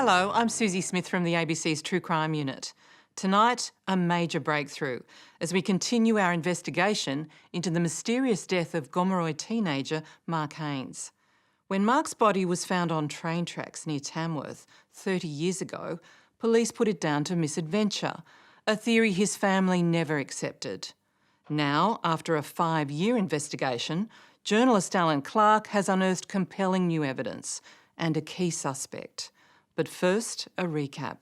Hello, I'm Susie Smith from the ABC's True Crime Unit. Tonight, a major breakthrough as we continue our investigation into the mysterious death of Gomeroi teenager Mark Haines. When Mark's body was found on train tracks near Tamworth 30 years ago, police put it down to misadventure, a theory his family never accepted. Now, after a 5-year investigation, journalist Alan Clark has unearthed compelling new evidence and a key suspect. But first, a recap.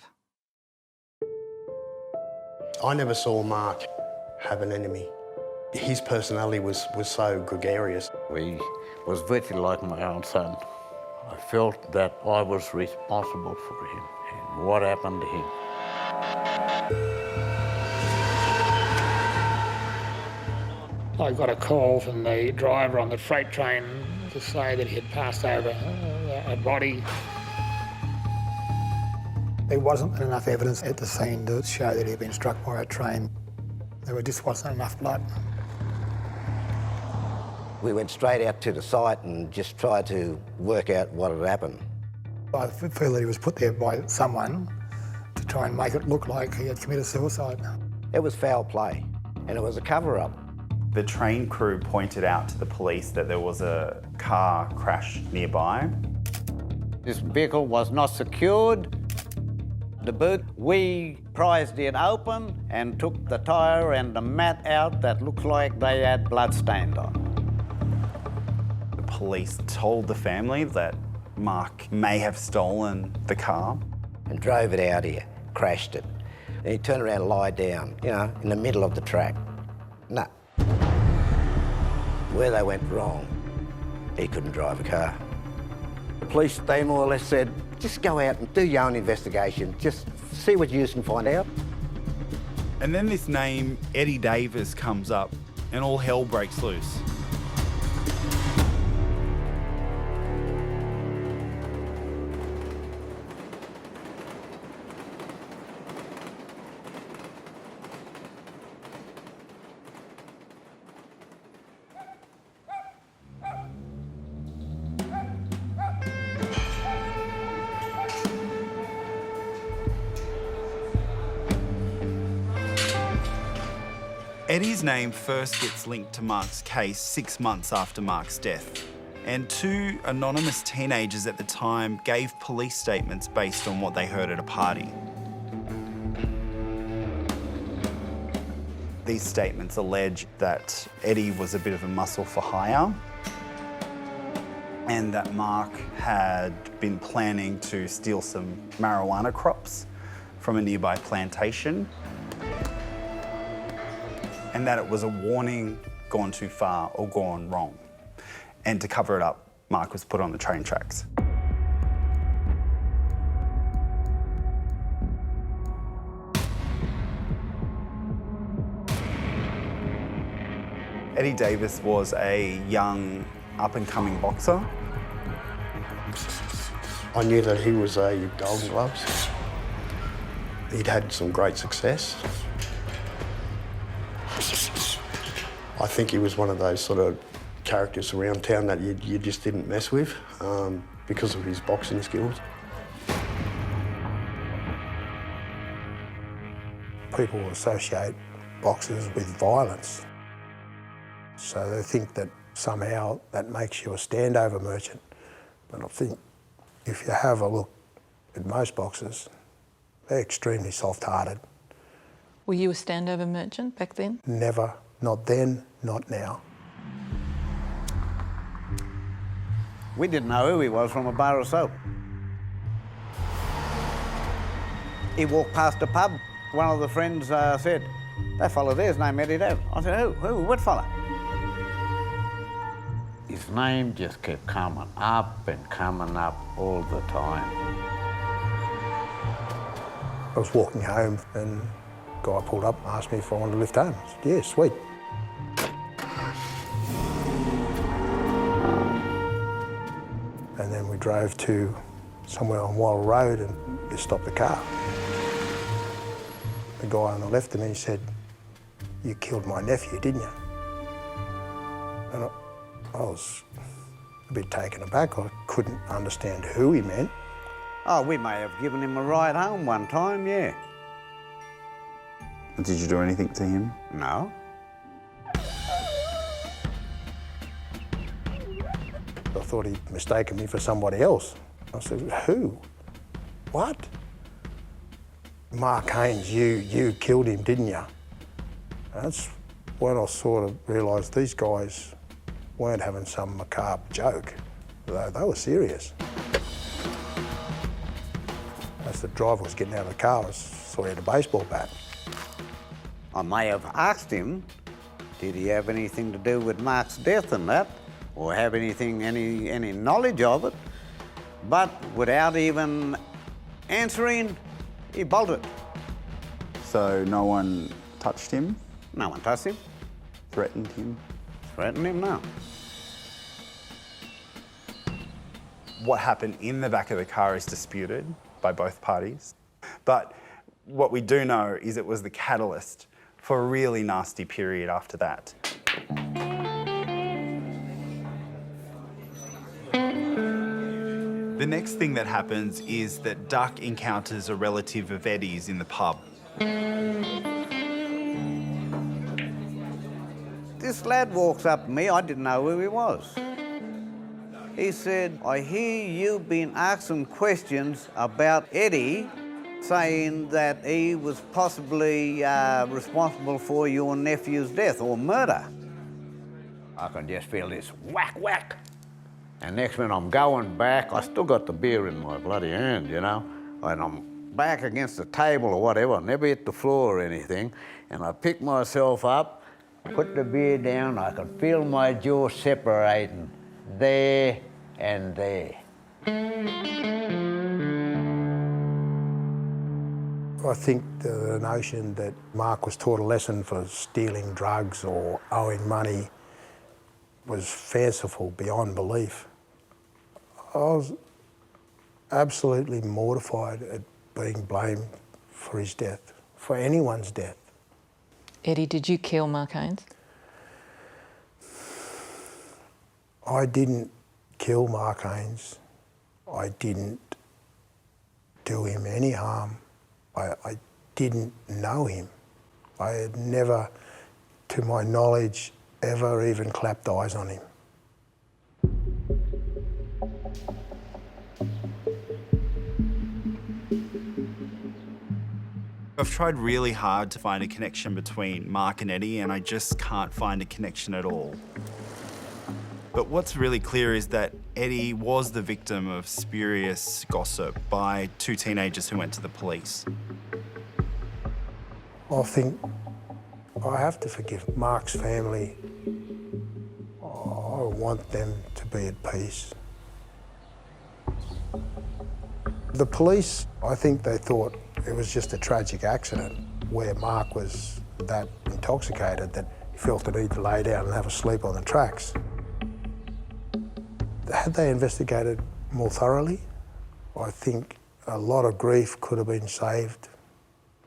I never saw Mark have an enemy. His personality was so gregarious. He was virtually like my own son. I felt that I was responsible for him and what happened to him. I got a call from the driver on the freight train to say that he had passed over a body. There wasn't enough evidence at the scene to show that he had been struck by a train. There just wasn't enough blood. We went straight out to the site and just tried to work out what had happened. I feel that he was put there by someone to try and make it look like he had committed suicide. It was foul play, and it was a cover-up. The train crew pointed out to the police that there was a car crash nearby. This vehicle was not secured. The boot, we prized it open and took the tyre and the mat out that looked like they had blood stained on. The police told the family that Mark may have stolen the car. And drove it out here, crashed it. And he turned around and lied down, you know, in the middle of the track. No. Where they went wrong, he couldn't drive a car. The police, they more or less said, just go out and do your own investigation, just see what you can find out. And then this name, Eddie Davis, comes up and all hell breaks loose. Eddie's name first gets linked to Mark's case 6 months after Mark's death, and 2 anonymous teenagers at the time gave police statements based on what they heard at a party. These statements allege that Eddie was a bit of a muscle for hire and that Mark had been planning to steal some marijuana crops from a nearby plantation, and that it was a warning gone too far or gone wrong. And to cover it up, Mark was put on the train tracks. Eddie Davis was a young, up-and-coming boxer. I knew that he was a Golden Gloves. He'd had some great success. I think he was one of those sort of characters around town that you just didn't mess with because of his boxing skills. People associate boxers with violence. So they think that somehow that makes you a standover merchant. But I think if you have a look at most boxers, they're extremely soft-hearted. Were you a standover merchant back then? Never. Not then, not now. We didn't know who he was from a bar of soap. He walked past a pub. One of the friends said, that fella there's named Eddie Davis. I said, who, what fella? His name just kept coming up and coming up all the time. I was walking home and a guy pulled up and asked me if I wanted to lift home. I said, yeah, sweet. And then we drove to somewhere on Wild Road and just stopped the car. The guy on the left of me said, you killed my nephew, didn't you? And I was a bit taken aback. I couldn't understand who he meant. Oh, we may have given him a ride home one time, yeah. Did you do anything to him? No. I thought he'd mistaken me for somebody else. I said, who? What? Mark Haines, you killed him, didn't you? That's when I sort of realised these guys weren't having some macabre joke. They were serious. As the driver was getting out of the car, I saw he had a baseball bat. I may have asked him, did he have anything to do with Mark's death and that, or have any knowledge of it? But without even answering, he bolted. So no one touched him? No one touched him. Threatened him? Threatened him, no. What happened in the back of the car is disputed by both parties. But what we do know is it was the catalyst for a really nasty period after that. The next thing that happens is that Duck encounters a relative of Eddie's in the pub. This lad walks up to me, I didn't know who he was. He said, I hear you've been asking questions about Eddie, saying that he was possibly responsible for your nephew's death or murder. I can just feel this whack, whack. And next minute I'm going back, I still got the beer in my bloody hand, you know, and I'm back against the table or whatever, I never hit the floor or anything, and I pick myself up, put the beer down, I could feel my jaw separating there and there. I think the notion that Mark was taught a lesson for stealing drugs or owing money was fanciful beyond belief. I was absolutely mortified at being blamed for his death, for anyone's death. Eddie, did you kill Mark Haines? I didn't kill Mark Haines. I didn't do him any harm. I didn't know him. I had never, to my knowledge, ever even clapped eyes on him. I've tried really hard to find a connection between Mark and Eddie, and I just can't find a connection at all. But what's really clear is that Eddie was the victim of spurious gossip by two teenagers who went to the police. I think I have to forgive Mark's family. I want them to be at peace. The police, I think they thought it was just a tragic accident where Mark was that intoxicated that he felt the need to lay down and have a sleep on the tracks. Had they investigated more thoroughly, I think a lot of grief could have been saved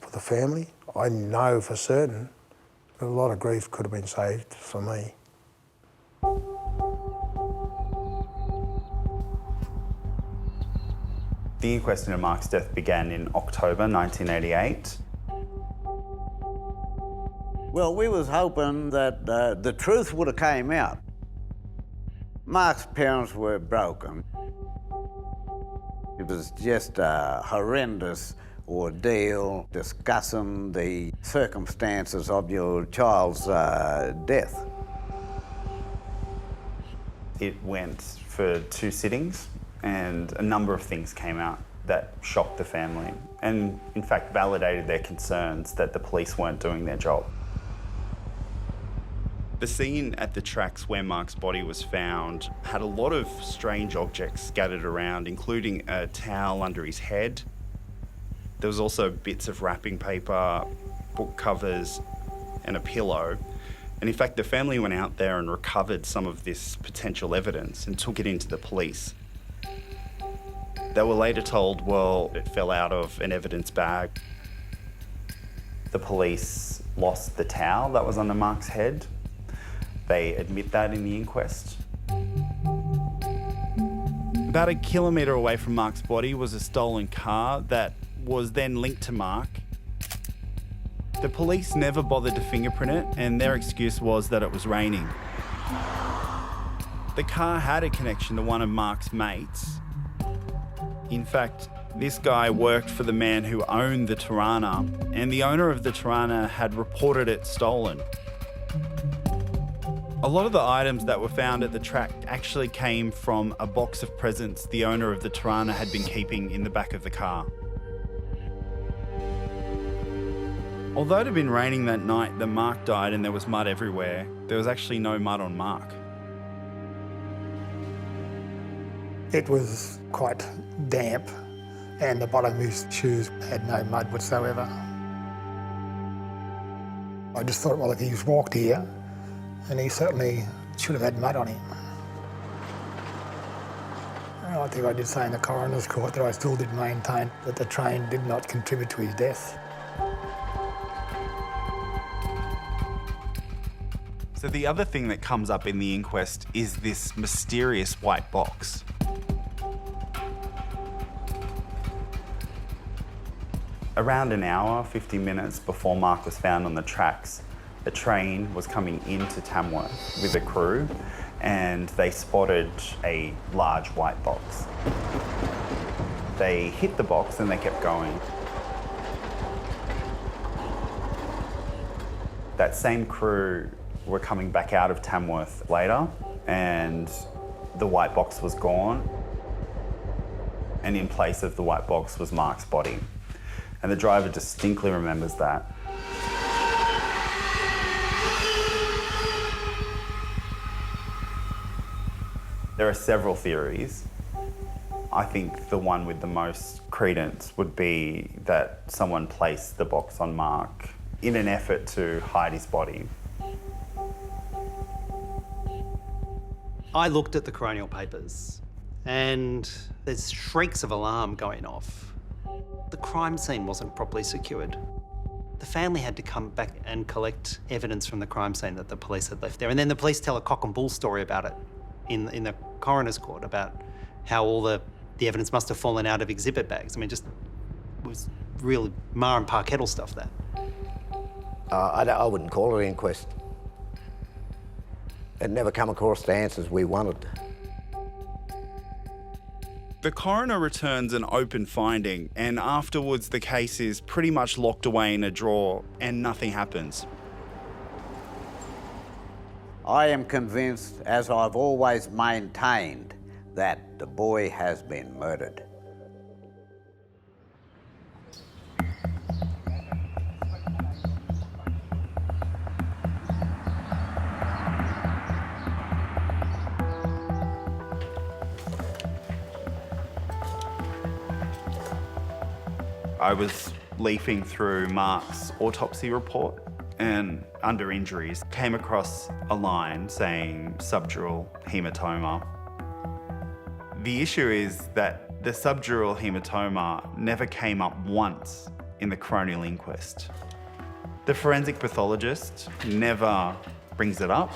for the family. I know for certain that a lot of grief could have been saved for me. The inquest into Mark's death began in October 1988. Well, we was hoping that the truth would have came out. Mark's parents were broken. It was just a horrendous ordeal discussing the circumstances of your child's death. It went for 2 sittings, and a number of things came out that shocked the family and, in fact, validated their concerns that the police weren't doing their job. The scene at the tracks where Mark's body was found had a lot of strange objects scattered around, including a towel under his head. There was also bits of wrapping paper, book covers, and a pillow. And in fact, the family went out there and recovered some of this potential evidence and took it into the police. They were later told, well, it fell out of an evidence bag. The police lost the towel that was under Mark's head. They admit that in the inquest. About a kilometre away from Mark's body was a stolen car that was then linked to Mark. The police never bothered to fingerprint it, and their excuse was that it was raining. The car had a connection to one of Mark's mates. In fact, this guy worked for the man who owned the Tirana, and the owner of the Tirana had reported it stolen. A lot of the items that were found at the track actually came from a box of presents the owner of the Tirana had been keeping in the back of the car. Although it had been raining that night that Mark died and there was mud everywhere, there was actually no mud on Mark. It was quite damp and the bottom of his shoes had no mud whatsoever. I just thought, well, if he's walked here, and he certainly should have had mud on him. I think I did say in the coroner's court that I still did maintain that the train did not contribute to his death. So the other thing that comes up in the inquest is this mysterious white box. Around an hour, 50 minutes before Mark was found on the tracks, a train was coming into Tamworth with a crew and they spotted a large white box. They hit the box and they kept going. That same crew were coming back out of Tamworth later and the white box was gone, and in place of the white box was Mark's body. And the driver distinctly remembers that. There are several theories. I think the one with the most credence would be that someone placed the box on Mark in an effort to hide his body. I looked at the coronial papers and there's shrieks of alarm going off. The crime scene wasn't properly secured. The family had to come back and collect evidence from the crime scene that the police had left there. And then the police tell a cock and bull story about it in the coroner's court, about how all the evidence must have fallen out of exhibit bags. I mean, just was really mar and par kettle stuff, that. I wouldn't call it an inquest. It never come across the answers we wanted. The coroner returns an open finding, and afterwards the case is pretty much locked away in a drawer and nothing happens. I am convinced, as I've always maintained, that the boy has been murdered. I was leafing through Mark's autopsy report and under injuries came across a line saying subdural hematoma. The issue is that the subdural hematoma never came up once in the coronial inquest. The forensic pathologist never brings it up,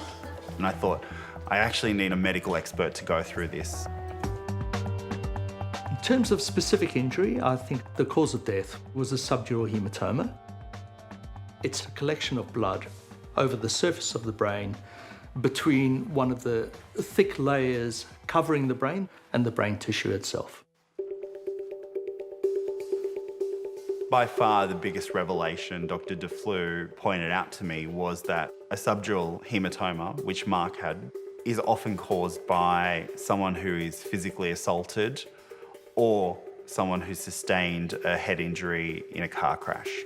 and I thought, I actually need a medical expert to go through this. In terms of specific injury, I think the cause of death was a subdural hematoma. It's a collection of blood over the surface of the brain between one of the thick layers covering the brain and the brain tissue itself. By far the biggest revelation Dr. DeFleu pointed out to me was that a subdural hematoma, which Mark had, is often caused by someone who is physically assaulted or someone who sustained a head injury in a car crash.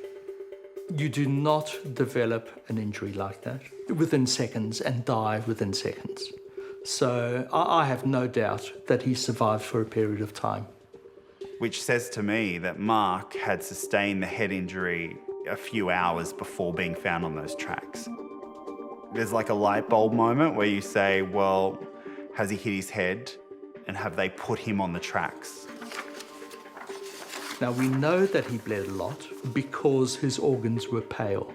You do not develop an injury like that within seconds and die within seconds. So I have no doubt that he survived for a period of time. Which says to me that Mark had sustained the head injury a few hours before being found on those tracks. There's like a light bulb moment where you say, well, has he hit his head and have they put him on the tracks? Now, we know that he bled a lot because his organs were pale.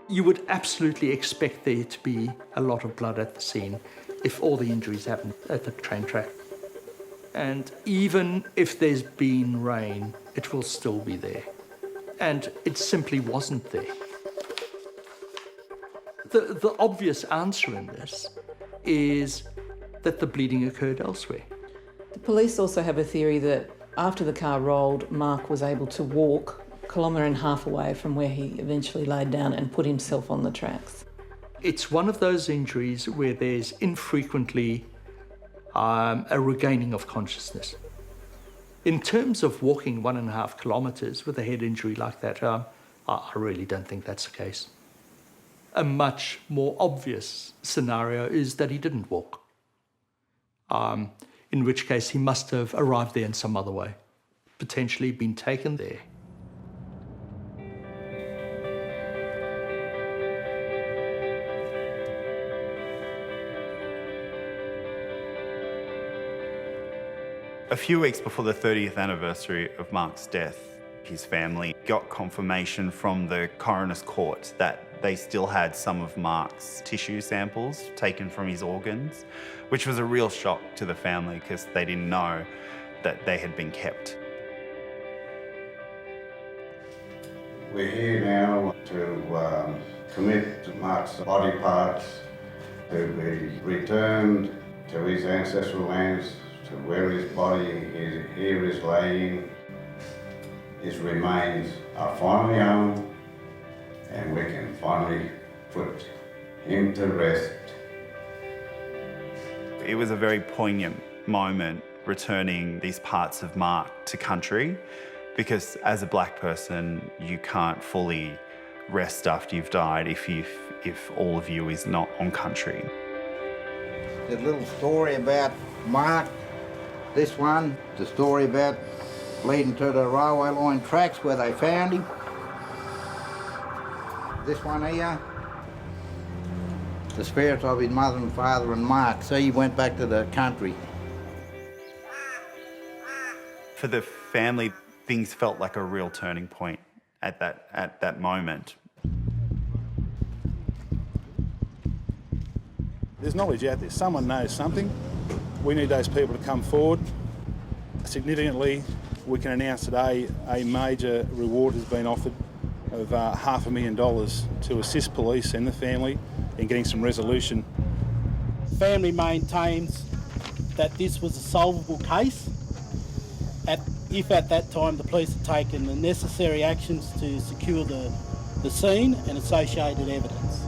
You would absolutely expect there to be a lot of blood at the scene if all the injuries happened at the train track. And even if there's been rain, it will still be there. And it simply wasn't there. The obvious answer in this is that the bleeding occurred elsewhere. The police also have a theory that after the car rolled, Mark was able to walk 1.5 kilometres away from where he eventually laid down and put himself on the tracks. It's one of those injuries where there's infrequently a regaining of consciousness. In terms of walking 1.5 kilometres with a head injury like that, I really don't think that's the case. A much more obvious scenario is that he didn't walk, in which case he must have arrived there in some other way, potentially been taken there. A few weeks before the 30th anniversary of Mark's death, his family got confirmation from the coroner's court that they still had some of Mark's tissue samples taken from his organs, which was a real shock to the family because they didn't know that they had been kept. We're here now to commit Mark's body parts to be returned to his ancestral lands, to where his body here is laying. His remains are finally home, and we can finally put him to rest. It was a very poignant moment returning these parts of Mark to country, because as a black person, you can't fully rest after you've died if all of you is not on country. The little story about Mark, this one, the story about leading to the railway line tracks where they found him. This one here, the spirits of his mother and father and Mark. So he went back to the country. For the family, things felt like a real turning point at that moment. There's knowledge out there. Someone knows something. We need those people to come forward. Significantly, we can announce today a major reward has been offered of $500,000 to assist police and the family in getting some resolution. Family maintains that this was a solvable case if at that time the police had taken the necessary actions to secure the scene and associated evidence.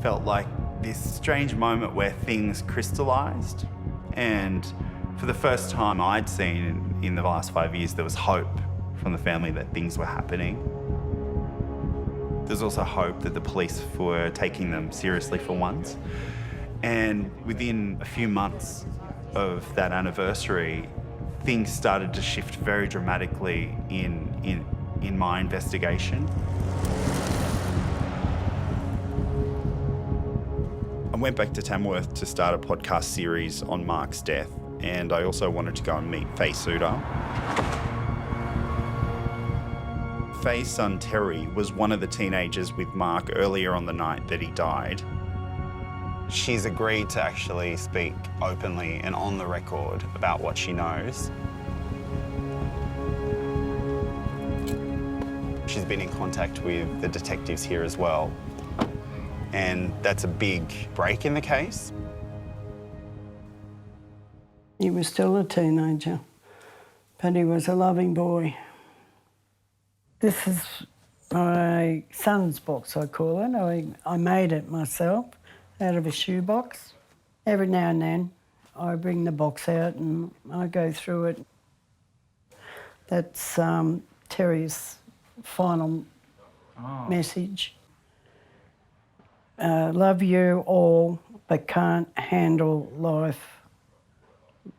Felt like this strange moment where things crystallised, and for the first time I'd seen in the last 5 years, there was hope from the family that things were happening. There's also hope that the police were taking them seriously for once. And within a few months of that anniversary, things started to shift very dramatically in my investigation. I went back to Tamworth to start a podcast series on Mark's death, and I also wanted to go and meet Faye's suitor. Faye's son Terry was one of the teenagers with Mark earlier on the night that he died. She's agreed to actually speak openly and on the record about what she knows. She's been in contact with the detectives here as well, and that's a big break in the case. He was still a teenager, but he was a loving boy. This is my son's box, I call it. I made it myself out of a shoebox. Every now and then I bring the box out and I go through it. That's Terry's final message. Love you all, but can't handle life.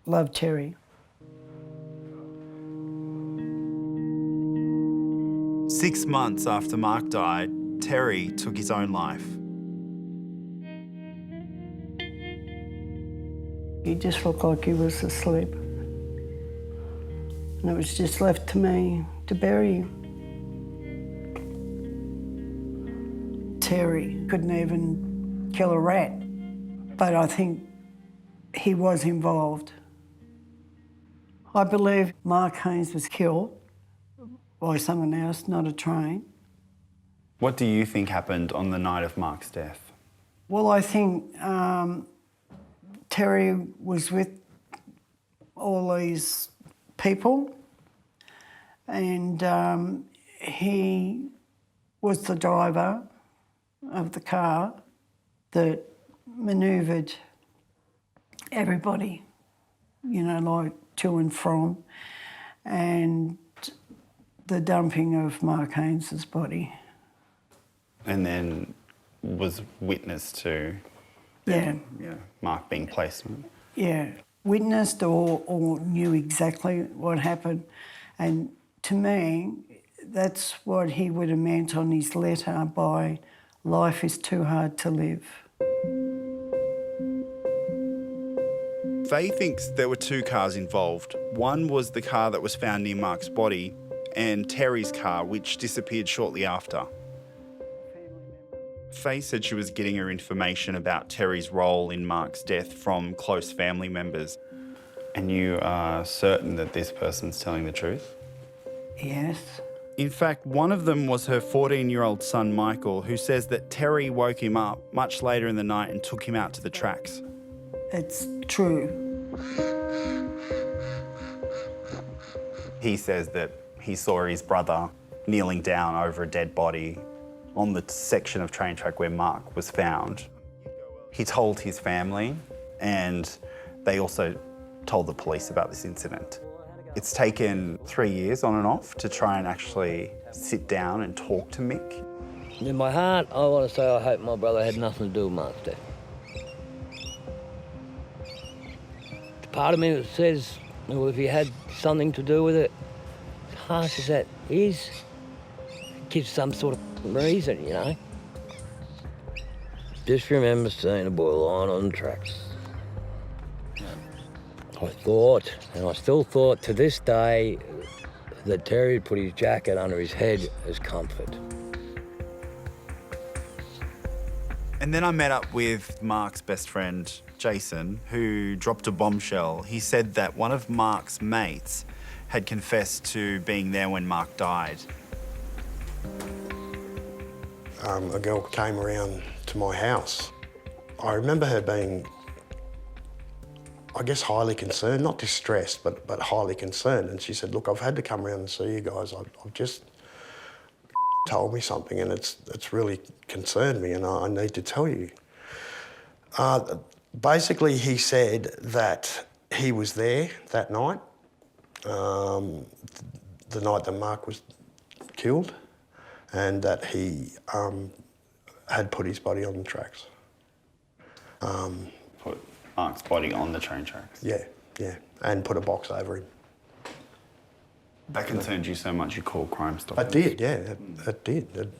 Love, Terry. Six months after Mark died, Terry took his own life. He just looked like he was asleep. And it was just left to me to bury him. Terry couldn't even kill a rat, but I think he was involved. I believe Mark Haines was killed by someone else, not a train. What do you think happened on the night of Mark's death? Well, I think Terry was with all these people and he was the driver of the car that manoeuvred everybody, you know, like to and from, and the dumping of Mark Haines's body. And then was witness to Mark being placed. Yeah, witnessed or knew exactly what happened. And to me, that's what he would have meant on his letter by life is too hard to live. Faye thinks there were two cars involved. One was the car that was found near Mark's body and Terry's car, which disappeared shortly after. Faye said she was getting her information about Terry's role in Mark's death from close family members. And you are certain that this person's telling the truth? Yes. In fact, one of them was her 14-year-old son, Michael, who says that Terry woke him up much later in the night and took him out to the tracks. It's true. He says that he saw his brother kneeling down over a dead body on the section of train track where Mark was found. He told his family and they also told the police about this incident. It's taken 3 years on and off to try and actually sit down and talk to Mick. In my heart, I want to say I hope my brother had nothing to do with Mark's death. Part of me that says, well, if he had something to do with it, as harsh as that is, it gives some sort of reason, you know. Just remember seeing a boy lying on the tracks. I thought, and I still thought to this day, that Terry had put his jacket under his head as comfort. And then I met up with Mark's best friend, Jason, who dropped a bombshell. He said that one of Mark's mates had confessed to being there when Mark died. A girl came around to my house. I remember her being, I guess, highly concerned, not distressed, but highly concerned. And she said, look, I've had to come around and see you guys. I've just told me something and it's really concerned me and I need to tell you. Basically, he said that he was there that night, the night that Mark was killed, and that he had put his body on the tracks. Put Mark's body on the train tracks? Yeah, and put a box over him. That concerned you so much you called Crime Stoppers? It did, yeah, it did.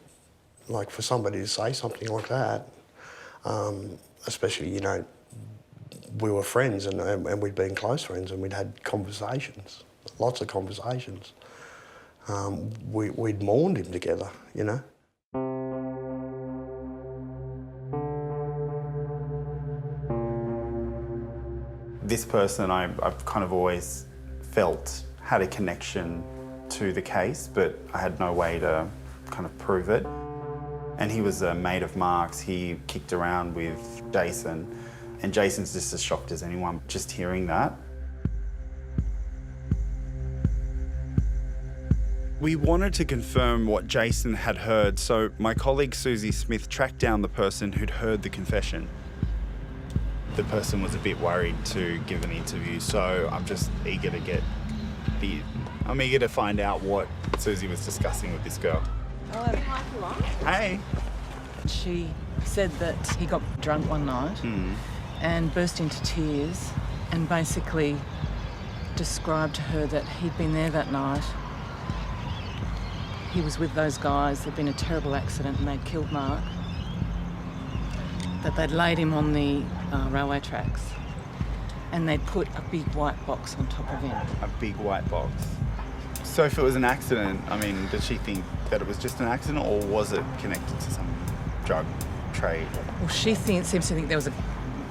Like, for somebody to say something like that, especially, you know, we were friends and we'd been close friends and we'd had conversations, lots of conversations. We'd mourned him together, you know. This person I've kind of always felt had a connection to the case, but I had no way to kind of prove it. And he was a mate of Mark's. He kicked around with Jason, and Jason's just as shocked as anyone just hearing that. We wanted to confirm what Jason had heard, so my colleague Susie Smith tracked down the person who'd heard the confession. The person was a bit worried to give an interview, so I'm just eager to I'm eager to find out what Susie was discussing with this girl. Hey. She said that he got drunk one night and burst into tears and basically described to her that he'd been there that night. He was with those guys. There'd been a terrible accident and they'd killed Mark. That they'd laid him on the railway tracks and they'd put a big white box on top of him. A big white box. So if it was an accident, I mean, did she think that it was just an accident or was it connected to some drug trade? Well, she seems to think there was a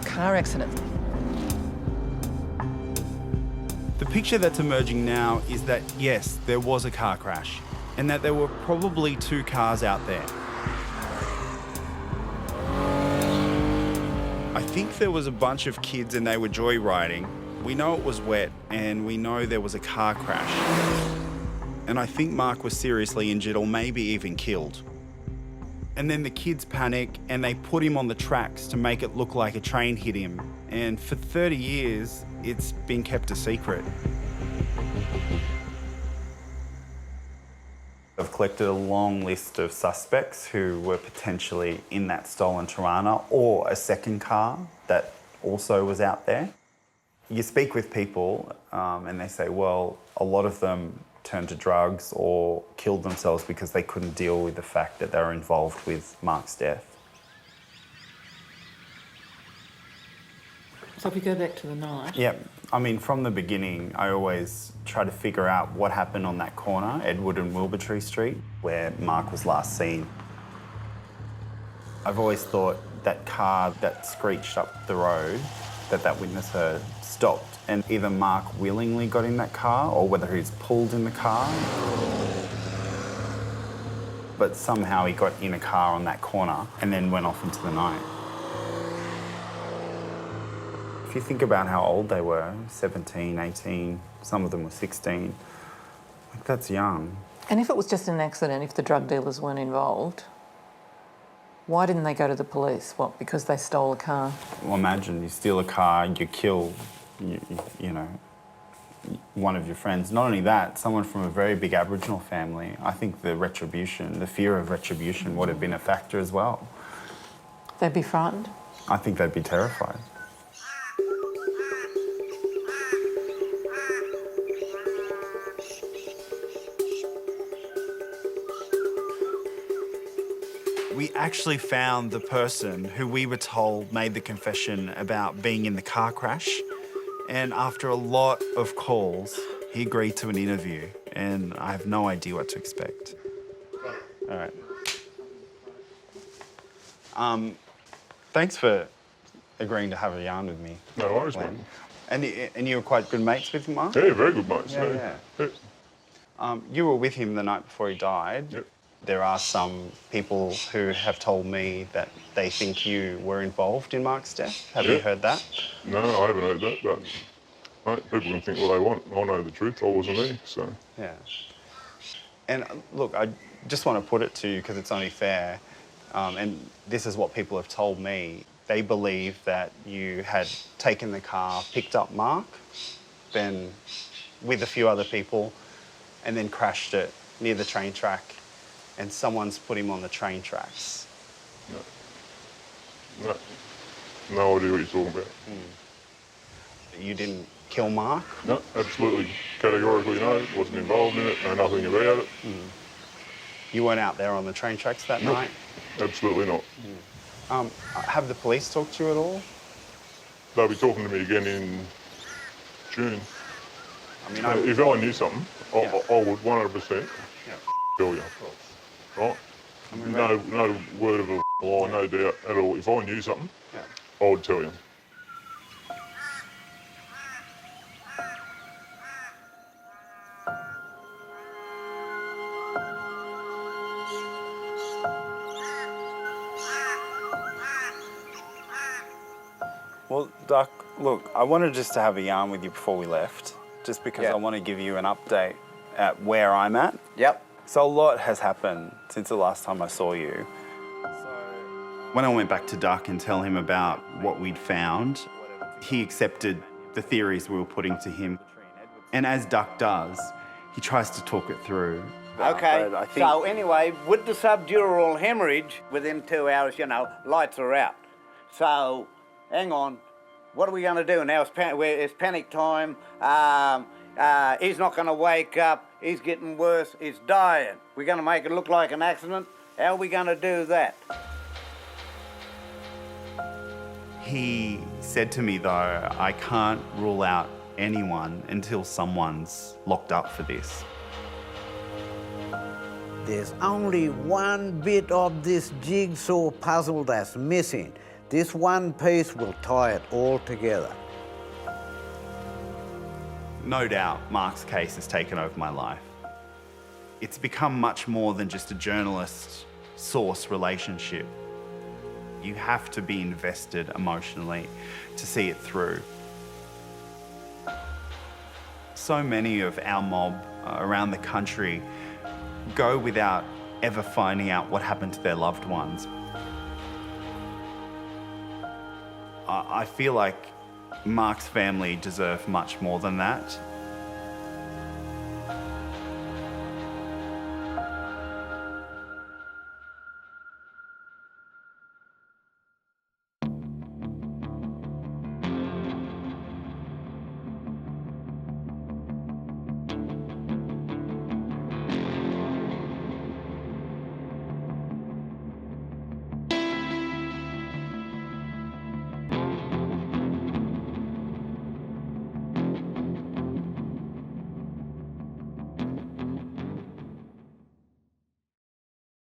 car accident. The picture that's emerging now is that, yes, there was a car crash and that there were probably 2 cars out there. I think there was a bunch of kids and they were joyriding. We know it was wet and we know there was a car crash. And I think Mark was seriously injured or maybe even killed. And then the kids panic and they put him on the tracks to make it look like a train hit him. And for 30 years, it's been kept a secret. I've collected a long list of suspects who were potentially in that stolen Tirana or a second car that also was out there. You speak with people and they say, well, a lot of them turned to drugs or killed themselves because they couldn't deal with the fact that they were involved with Mark's death. So if we go back to the night... Yeah, I mean, from the beginning, I always try to figure out what happened on that corner, Edward and Wilbertree Street, where Mark was last seen. I've always thought that car that screeched up the road, that witness heard, stopped, and either Mark willingly got in that car or whether he's pulled in the car. But somehow he got in a car on that corner and then went off into the night. If you think about how old they were, 17, 18, some of them were 16, like that's young. And if it was just an accident, if the drug dealers weren't involved, why didn't they go to the police? What, because they stole a car? Well, imagine you steal a car, you kill, you know, one of your friends. Not only that, someone from a very big Aboriginal family. I think the retribution, the fear of retribution would have been a factor as well. They'd be frightened? I think they'd be terrified. We actually found the person who we were told made the confession about being in the car crash. And after a lot of calls, he agreed to an interview. And I have no idea what to expect. All right. Thanks for agreeing to have a yarn with me. No worries, Glenn. mate. And you were quite good mates with Mark? Yeah, very good mates. Yeah. You were with him the night before he died. Yep. There are some people who have told me that they think you were involved in Mark's death. Have you heard that? No, I haven't heard that, but mate, people can think what they want. I know the truth. I wasn't there, so. Yeah. And look, I just want to put it to you because it's only fair, and this is what people have told me. They believe that you had taken the car, picked up Mark, then with a few other people, and then crashed it near the train track. And someone's put him on the train tracks. No idea what you're talking about. You didn't kill Mark? No, absolutely, categorically no. Wasn't involved in it, know nothing about it. You weren't out there on the train tracks that night? Absolutely not. Have the police talked to you at all? They'll be talking to me again in June. I mean, if I knew something, I would 100% tell you. Right? No word of a lie, no doubt at all. If I knew something, I would tell you. Well, Duck, look, I wanted just to have a yarn with you before we left, just because I want to give you an update at where I'm at. Yep. So a lot has happened since the last time I saw you. When I went back to Duck and tell him about what we'd found, he accepted the theories we were putting to him. And as Duck does, he tries to talk it through. Okay, so anyway, with the subdural hemorrhage, within 2 hours, lights are out. So, hang on, what are we going to do now? It's panic time. He's not going to wake up. He's getting worse. He's dying. We're going to make it look like an accident. How are we going to do that? He said to me, though, I can't rule out anyone until someone's locked up for this. There's only one bit of this jigsaw puzzle that's missing. This one piece will tie it all together. No doubt, Mark's case has taken over my life. It's become much more than just a journalist-source relationship. You have to be invested emotionally to see it through. So many of our mob around the country go without ever finding out what happened to their loved ones. I feel like Mark's family deserve much more than that.